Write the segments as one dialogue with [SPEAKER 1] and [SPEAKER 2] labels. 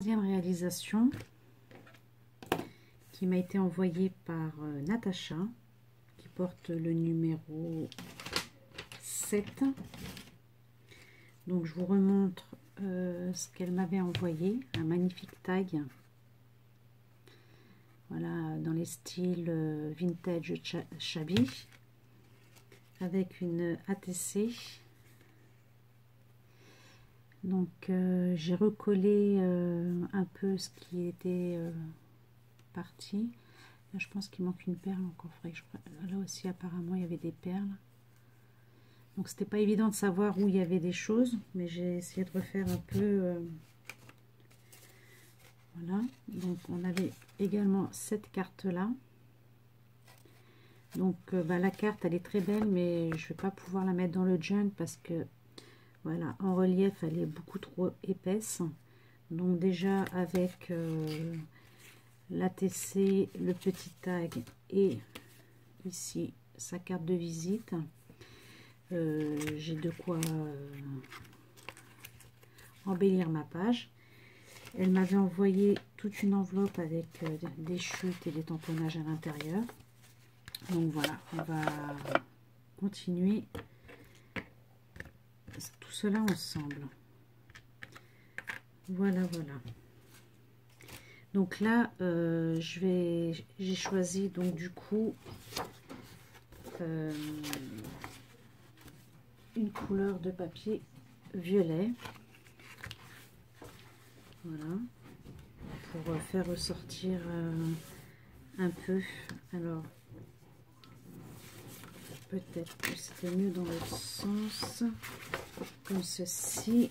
[SPEAKER 1] Deuxième réalisation qui m'a été envoyée par Natacha, qui porte le numéro 7. Donc je vous remontre ce qu'elle m'avait envoyé, un magnifique tag. Voilà, dans les styles vintage shabby, avec une ATC. Donc j'ai recollé un peu ce qui était parti. Là, je pense qu'il manque une perle encore. Là aussi apparemment il y avait des perles. Donc c'était pas évident de savoir où il y avait des choses, mais j'ai essayé de refaire un peu. Voilà. Donc on avait également cette carte là. Donc la carte elle est très belle, mais je vais pas pouvoir la mettre dans le junk parce que voilà, en relief elle est beaucoup trop épaisse. Donc déjà avec l'ATC, le petit tag et ici sa carte de visite, j'ai de quoi embellir ma page. Elle m'avait envoyé toute une enveloppe avec des chutes et des tamponnages à l'intérieur. Donc voilà, on va continuer tout cela ensemble. Voilà, voilà. Donc là, j'ai choisi donc du coup une couleur de papier violet. Voilà, pour faire ressortir un peu. Alors, peut-être que c'était mieux dans l'autre sens, comme ceci.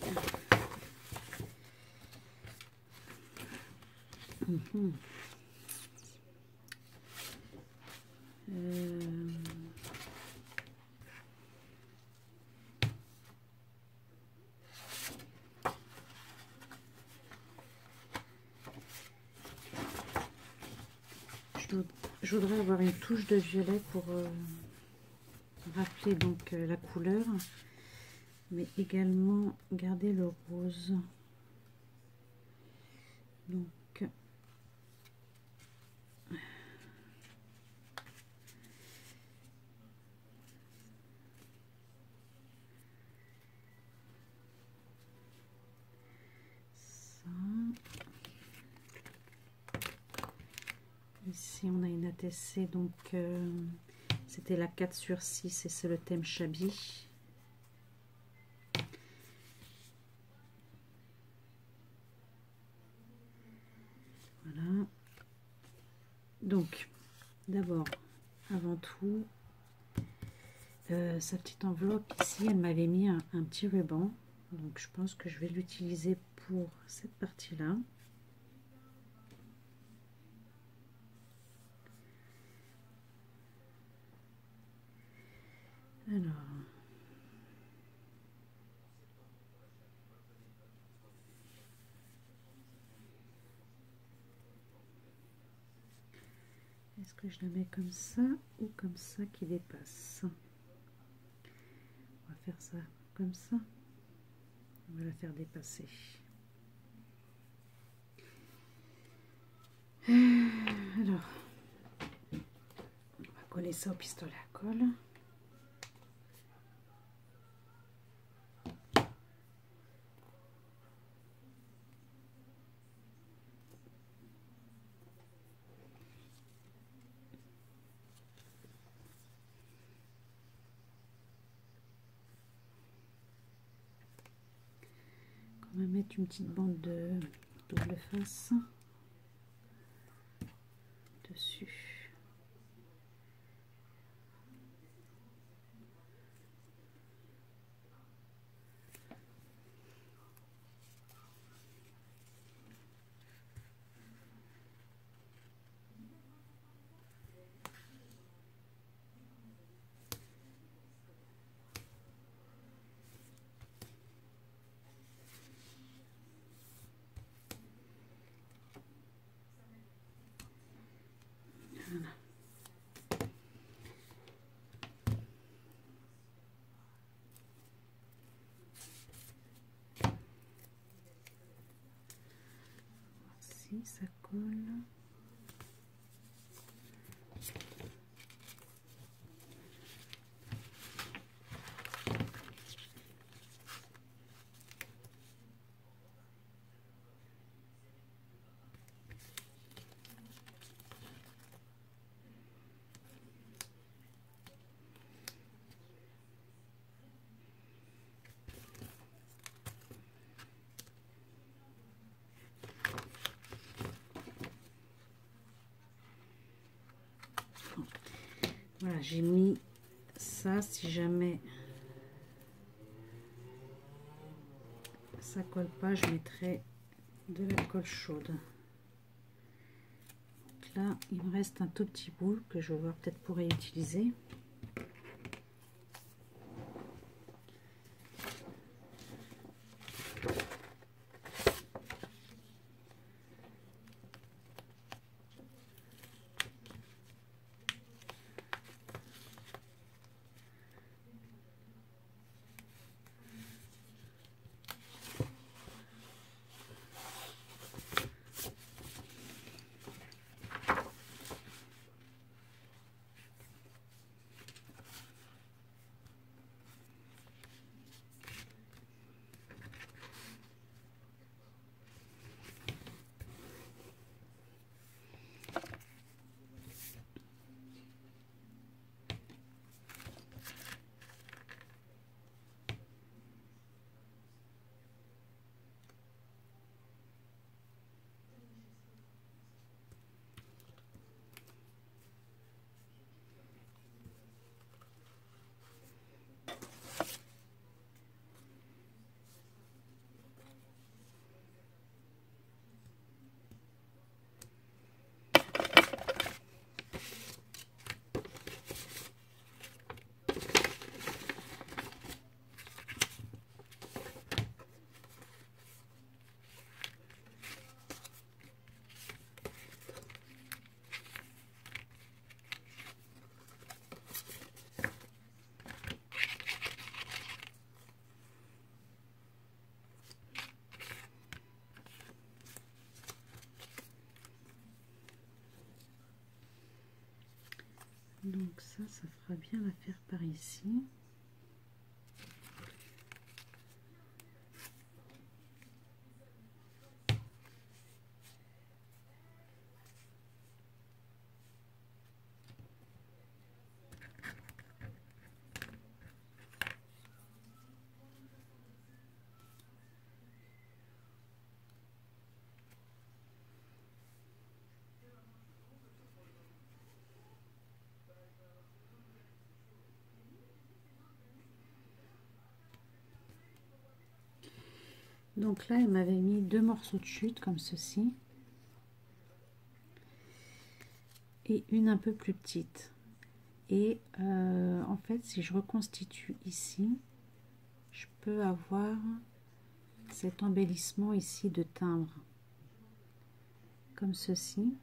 [SPEAKER 1] Je voudrais avoir une touche de violet pour rappeler donc la couleur, mais également garder le rose. Donc ça. Ici on a une ATC, donc c'était la 4/6 et c'est le thème shabby. Voilà. Donc d'abord, avant tout, sa petite enveloppe ici, elle m'avait mis un petit ruban, donc je pense que je vais l'utiliser pour cette partie là. Alors, est-ce que je la mets comme ça ou comme ça qui dépasse? On va faire ça comme ça. On va la faire dépasser. Alors, on va coller ça au pistolet à colle. On va mettre une petite bande de double face dessus. ici, ça colle. Voilà, j'ai mis ça, si jamais ça colle pas, je mettrai de la colle chaude. Donc là, il me reste un tout petit bout que je vais voir peut-être pour réutiliser. Donc ça fera bien l'affaire par ici. Donc là, elle m'avait mis 2 morceaux de chute comme ceci et une un peu plus petite. Et en fait, si je reconstitue ici, je peux avoir cet embellissement ici de timbre comme ceci.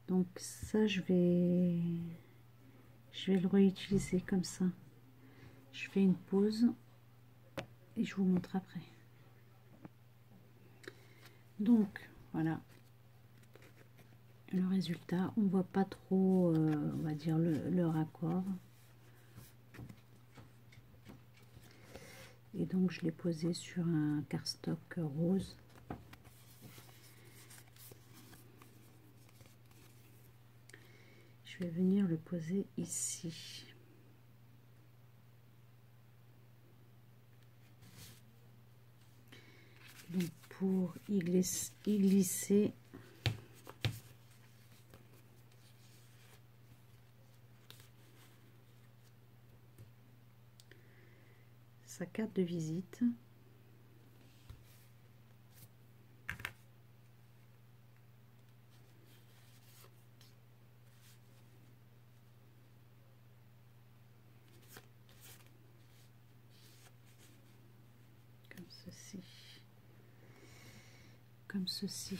[SPEAKER 1] Donc ça, je vais le réutiliser comme ça. Je fais une pause et je vous montre après. Donc voilà le résultat. On voit pas trop, on va dire le raccord. Et donc je l'ai posé sur un cardstock rose. Je vais venir le poser ici. Donc pour y glisser sa carte de visite. Comme ceci. Comme ceci.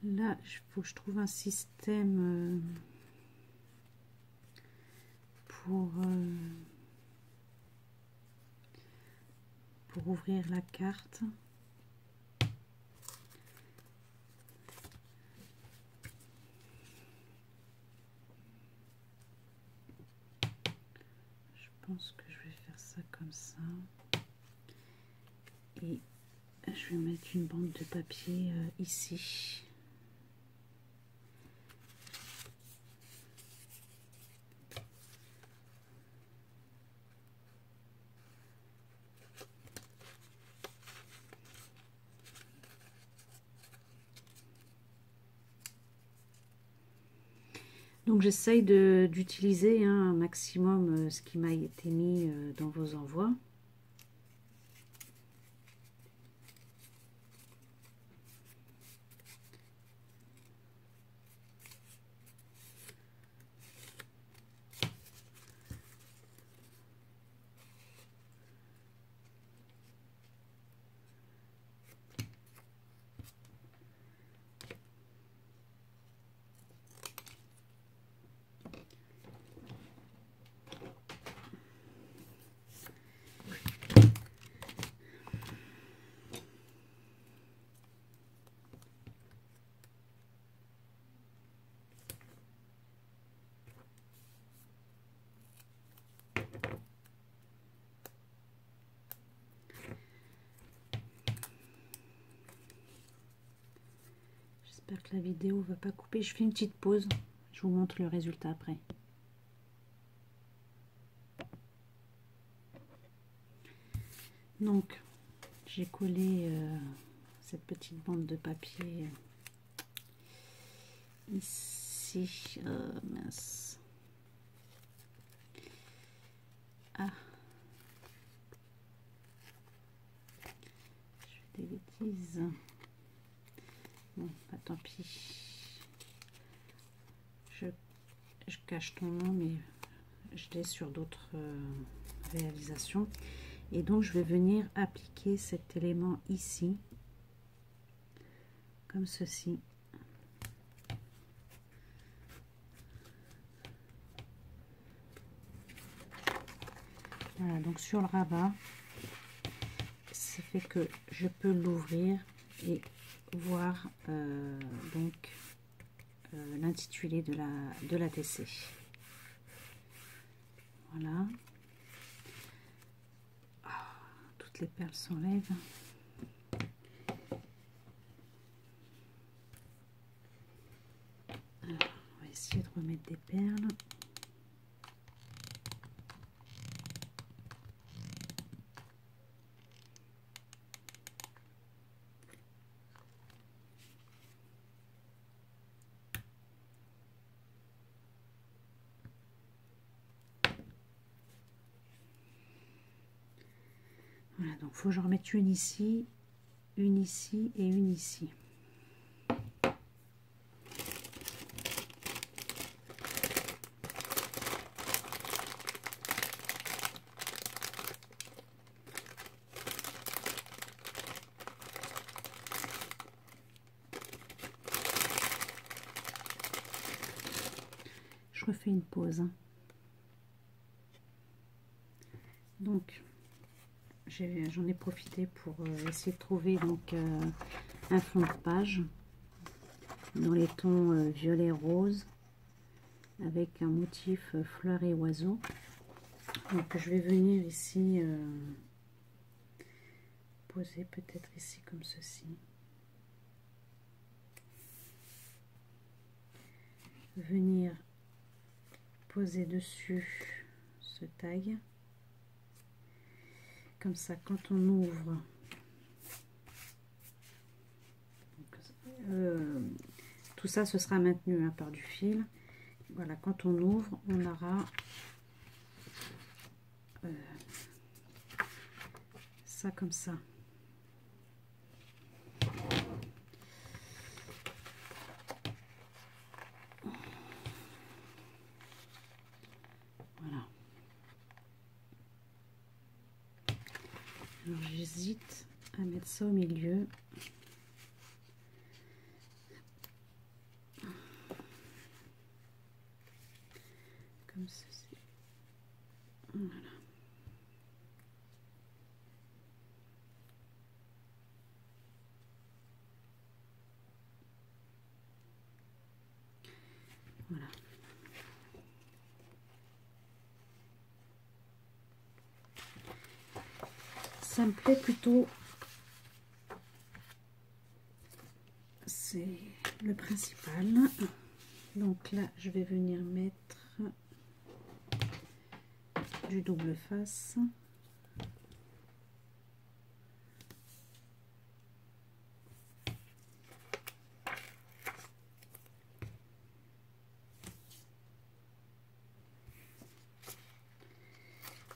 [SPEAKER 1] Là, il faut que je trouve un système pour ouvrir la carte. Je pense que je vais faire ça comme ça. Et je vais mettre une bande de papier ici. Donc j'essaye d'utiliser un maximum ce qui m'a été mis dans vos envois. J'espère que la vidéo va pas couper. Je fais une petite pause. Je vous montre le résultat après. Donc, j'ai collé cette petite bande de papier ici. Mince. Ah. Je fais des bêtises. Bon, bah, tant pis. Je cache ton nom, mais je l'ai sur d'autres réalisations. Et donc, je vais venir appliquer cet élément ici, comme ceci. Voilà, donc sur le rabat, ça fait que je peux l'ouvrir et voir donc l'intitulé de la TC. Voilà. Oh, toutes les perles s'enlèvent. Alors, on va essayer de remettre des perles. Voilà, donc il faut que j'en remette une ici et une ici. Je refais une pause. Donc, j'en ai profité pour essayer de trouver donc un fond de page dans les tons violet rose avec un motif fleur et oiseau. Donc je vais venir ici poser peut-être ici comme ceci, venir poser dessus ce tag. Comme ça, quand on ouvre, tout ça ce sera maintenu par du fil. Voilà, quand on ouvre, on aura ça comme ça. Voilà. Alors j'hésite à mettre ça au milieu. ça me plaît plutôt. C'est le principal. Donc là, je vais venir mettre du double face.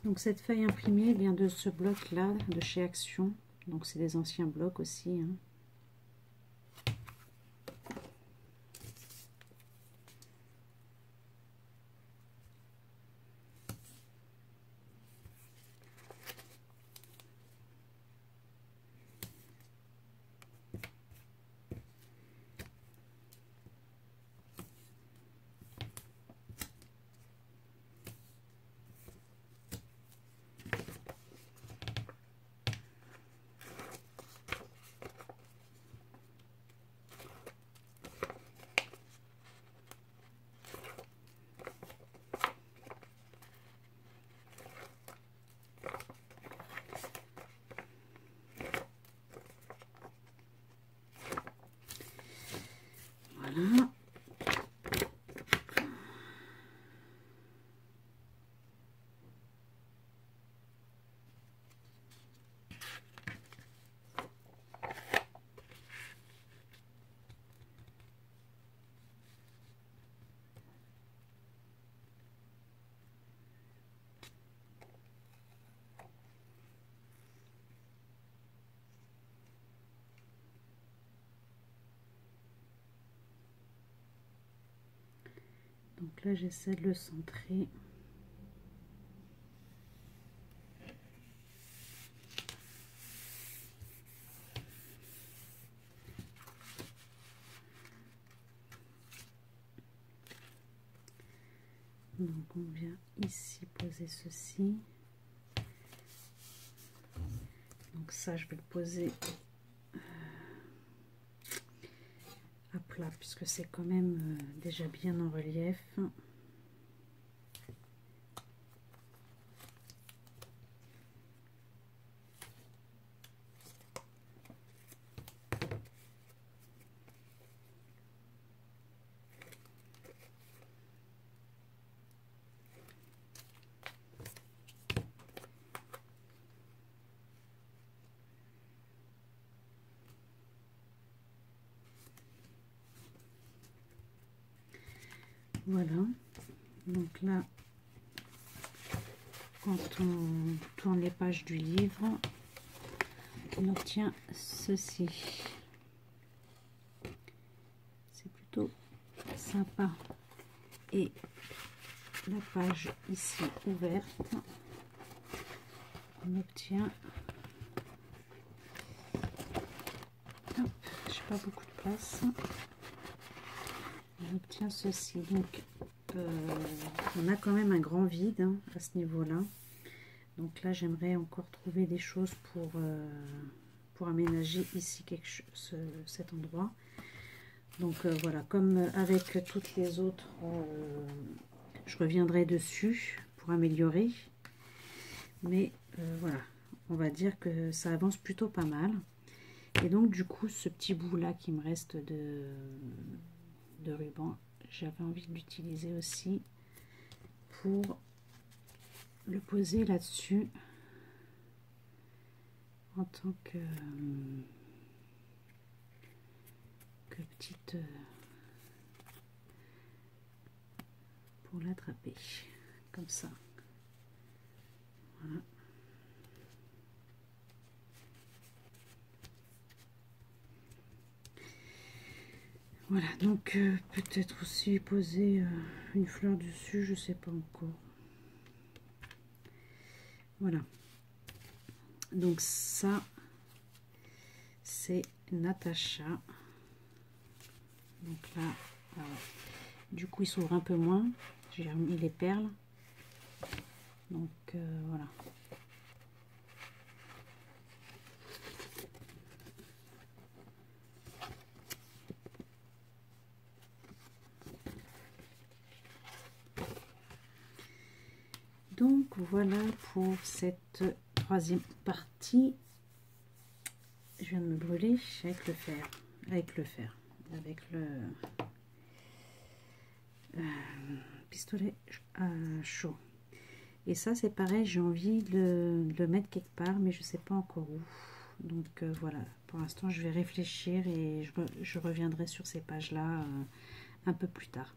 [SPEAKER 1] Donc cette feuille imprimée vient de ce bloc là de chez Action, donc c'est des anciens blocs aussi, hein. Voilà. Donc là, j'essaie de le centrer. Donc on vient ici poser ceci. Donc ça, je vais le poser à plat puisque c'est quand même déjà bien en relief. Voilà, donc là, quand on tourne les pages du livre, on obtient ceci. C'est plutôt sympa. Et la page ici ouverte, on obtient, j'ai pas beaucoup de place, on obtient ceci. Donc on a quand même un grand vide, hein, à ce niveau là. Donc là j'aimerais encore trouver des choses pour aménager ici cet endroit. Donc voilà, comme avec toutes les autres, je reviendrai dessus pour améliorer. Mais voilà, on va dire que ça avance plutôt pas mal. Et donc du coup, ce petit bout là qui me reste de ruban, j'avais envie de l'utiliser aussi pour le poser là-dessus en tant que petite, pour l'attraper comme ça. Voilà. Voilà, donc peut-être aussi poser une fleur dessus, je sais pas encore. Voilà. Donc ça, c'est Natacha. Donc là, du coup, il s'ouvre un peu moins. J'ai remis les perles. Donc voilà. Donc voilà pour cette troisième partie. Je viens de me brûler avec le fer. Avec le pistolet chaud. Et ça, c'est pareil, j'ai envie de le mettre quelque part, mais je sais pas encore où. Donc voilà, pour l'instant, je vais réfléchir et je reviendrai sur ces pages-là un peu plus tard.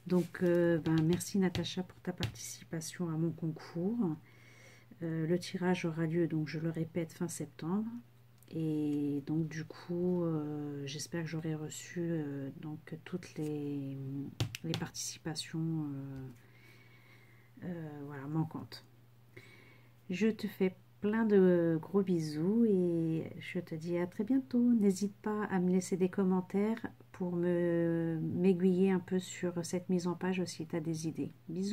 [SPEAKER 1] Donc, merci Natacha pour ta participation à mon concours. Le tirage aura lieu, donc je le répète, fin septembre. Et donc du coup, j'espère que j'aurai reçu donc toutes les participations voilà, manquantes. Je te fais plein de gros bisous et je te dis à très bientôt. N'hésite pas à me laisser des commentaires pour m'aiguiller un peu sur cette mise en page si tu as des idées. Bisous.